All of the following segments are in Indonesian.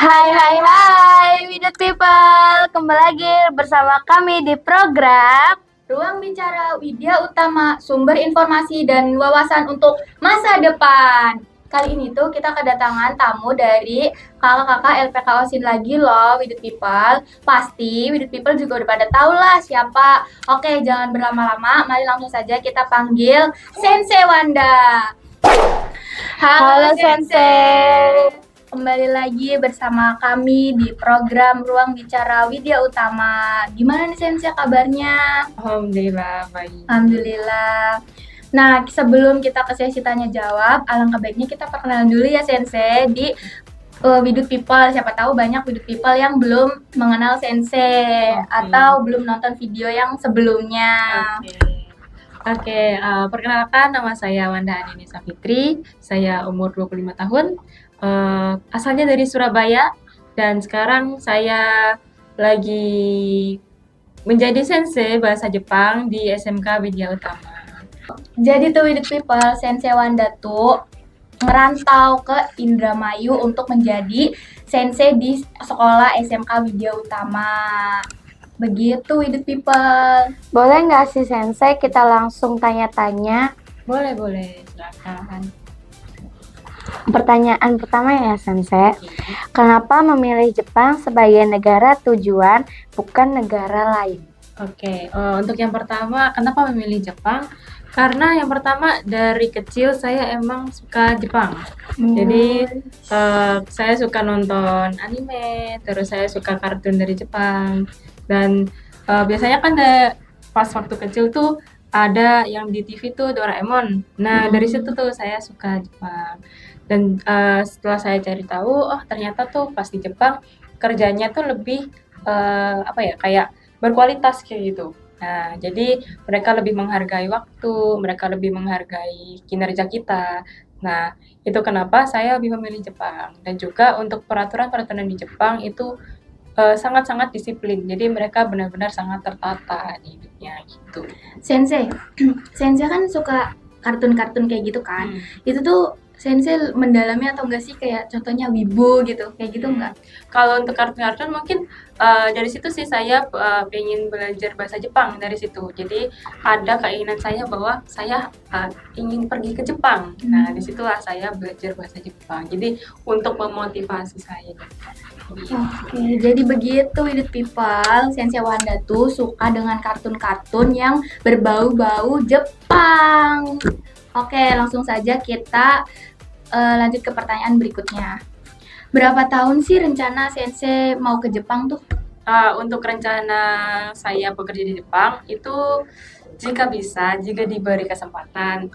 Hai hai hai Widut People, kembali lagi bersama kami di program Ruang Bicara Widya Utama, sumber informasi dan wawasan untuk masa depan. Kali ini tuh kita kedatangan tamu dari kakak-kakak LPK OSIN lagi loh, Widut People. Pasti Widut People juga udah pada tahu lah siapa. Oke, jangan berlama-lama, mari langsung saja kita panggil Sensei Wanda. Halo Sensei. Kembali lagi bersama kami di program Ruang Bicara Widya Utama. Gimana nih Sensei kabarnya? Alhamdulillah baik. Alhamdulillah. Nah, sebelum kita ke sesi tanya jawab, alangkah baiknya kita perkenalan dulu ya Sensei di Widut People. Siapa tahu banyak Widut People yang belum mengenal Sensei atau belum nonton video yang sebelumnya. Oke, perkenalkan nama saya Wanda Anini Safitri. Saya umur 25 tahun. Asalnya dari Surabaya dan sekarang saya lagi menjadi sensei bahasa Jepang di SMK Widya Utama. Jadi tuh Widut People, Sensei Wanda tuh ngerantau ke Indramayu untuk menjadi sensei di sekolah SMK Widya Utama. Begitu Widut People. Boleh nggak sih Sensei kita langsung tanya-tanya? Boleh, silakan. Pertanyaan pertama ya Sensei, kenapa memilih Jepang sebagai negara tujuan bukan negara lain? Oke, untuk yang pertama, kenapa memilih Jepang? Karena yang pertama dari kecil saya emang suka Jepang. Jadi saya suka nonton anime, terus saya suka kartun dari Jepang. Dan biasanya kan pas waktu kecil tuh ada yang di TV tuh Doraemon. Nah dari situ tuh saya suka Jepang. Dan setelah saya cari tahu, oh ternyata tuh pas di Jepang kerjanya tuh lebih kayak berkualitas kayak gitu. Nah, jadi mereka lebih menghargai waktu, mereka lebih menghargai kinerja kita. Nah, itu kenapa saya lebih memilih Jepang. Dan juga untuk peraturan-peraturan di Jepang itu sangat-sangat disiplin. Jadi mereka benar-benar sangat tertata di hidupnya gitu. Sensei, Sensei kan suka kartun-kartun kayak gitu kan. Itu tuh Sensei mendalami atau enggak sih kayak contohnya Wibu gitu, kayak gitu enggak? Kalau untuk kartun-kartun mungkin dari situ sih saya pengen belajar bahasa Jepang dari situ. Jadi ada keinginan saya bahwa saya ingin pergi ke Jepang. Nah disitulah saya belajar bahasa Jepang. Jadi untuk memotivasi saya. Oke, jadi begitu Widut People, Sensei Wanda tuh suka dengan kartun-kartun yang berbau-bau Jepang. Oke, langsung saja kita lanjut ke pertanyaan berikutnya. Berapa tahun sih rencana Sensei mau ke Jepang tuh? Untuk rencana saya bekerja di Jepang itu jika diberi kesempatan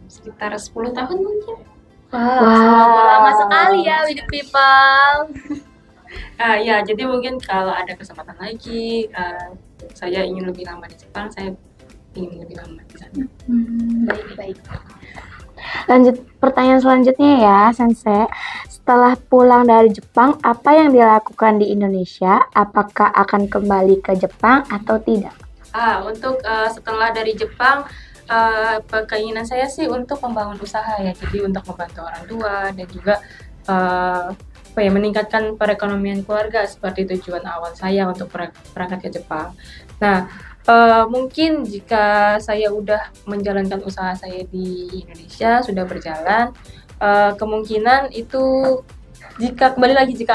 sekitar 10 tahun mungkin. Wow, lama sekali ya Widut People. Ya, jadi mungkin kalau ada kesempatan lagi, saya ingin lebih lama di Jepang, saya ingin lebih lama di sana. Baik. Lanjut pertanyaan selanjutnya ya Sensei. Setelah pulang dari Jepang, apa yang dilakukan di Indonesia? Apakah akan kembali ke Jepang atau tidak? Untuk setelah dari Jepang, keinginan saya sih untuk membangun usaha ya, jadi untuk membantu orang tua dan juga meningkatkan perekonomian keluarga seperti tujuan awal saya untuk berangkat ke Jepang. Nah, mungkin jika saya udah menjalankan usaha saya di Indonesia sudah berjalan, kemungkinan itu jika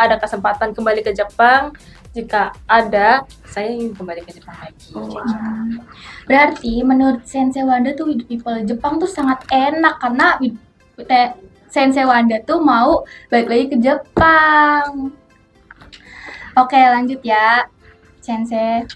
ada kesempatan kembali ke Jepang, jika ada, saya ingin kembali ke Jepang lagi. Berarti menurut Sensei Wanda tuh Widut People Jepang tuh sangat enak karena Sensei Wanda tuh mau balik lagi ke Jepang. Oke, lanjut ya Sensei.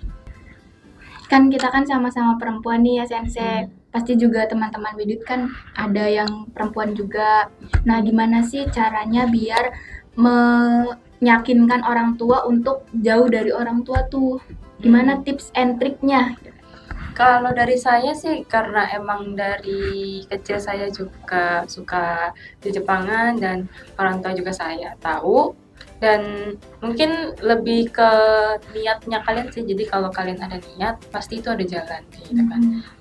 Kan kita kan sama-sama perempuan nih ya Sensei. Pasti juga teman-teman Widut kan ada yang perempuan juga. Nah, gimana sih caranya biar meyakinkan orang tua untuk jauh dari orang tua tuh? Gimana tips and triknya? Kalau dari saya sih karena emang dari kecil saya juga suka di Jepangan dan orang tua juga saya tahu. dan mungkin lebih ke niatnya kalian sih. Jadi kalau kalian ada niat pasti itu ada jalan kayak gitu kan.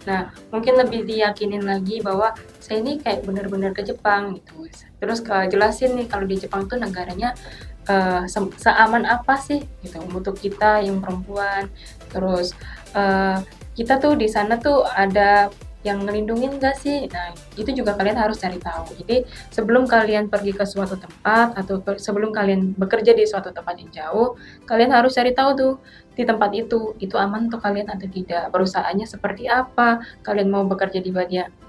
Nah mungkin lebih diyakinin lagi bahwa saya ini kayak benar-benar ke Jepang gitu. Terus jelasin nih kalau di Jepang tuh negaranya seaman apa sih gitu untuk kita yang perempuan. Terus kita tuh di sana tuh ada yang ngelindungin gak sih? Nah, itu juga kalian harus cari tahu. Jadi, sebelum kalian pergi ke suatu tempat atau sebelum kalian bekerja di suatu tempat yang jauh, kalian harus cari tahu tuh di tempat itu aman untuk kalian atau tidak, perusahaannya seperti apa, kalian mau bekerja di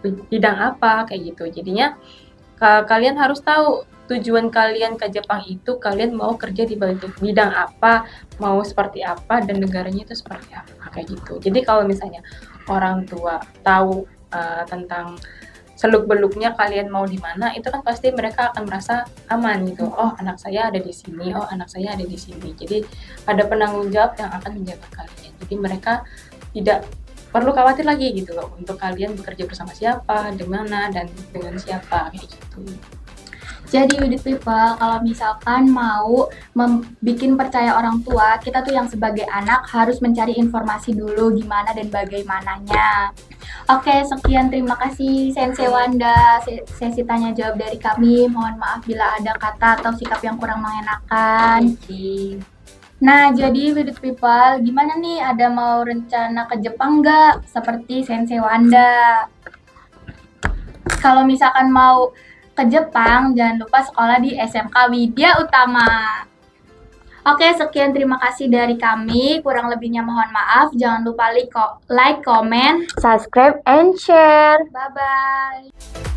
bidang apa, kayak gitu. Jadinya, kalian harus tahu tujuan kalian ke Jepang itu, kalian mau kerja di bidang apa, mau seperti apa, dan negaranya itu seperti apa, kayak gitu. Jadi kalau misalnya orang tua tahu tentang seluk-beluknya kalian mau di mana, itu kan pasti mereka akan merasa aman gitu. Oh, anak saya ada di sini, oh anak saya ada di sini. Jadi ada penanggung jawab yang akan menjaga kalian. Jadi mereka tidak perlu khawatir lagi gitu loh untuk kalian bekerja bersama siapa, di mana, dan dengan siapa kayak gitu. Jadi with people, kalau misalkan mau bikin percaya orang tua, kita tuh yang sebagai anak harus mencari informasi dulu gimana dan bagaimananya. Oke, sekian, terima kasih Sensei Wanda, sesi tanya jawab dari kami. Mohon maaf bila ada kata atau sikap yang kurang mengenakan. Nah, jadi with people, gimana nih, ada mau rencana ke Jepang nggak? Seperti Sensei Wanda. Kalau misalkan mau ke Jepang, jangan lupa sekolah di SMK Widya Utama. Oke, sekian, terima kasih dari kami. Kurang lebihnya mohon maaf. Jangan lupa like, comment, Subscribe and share. bye-bye.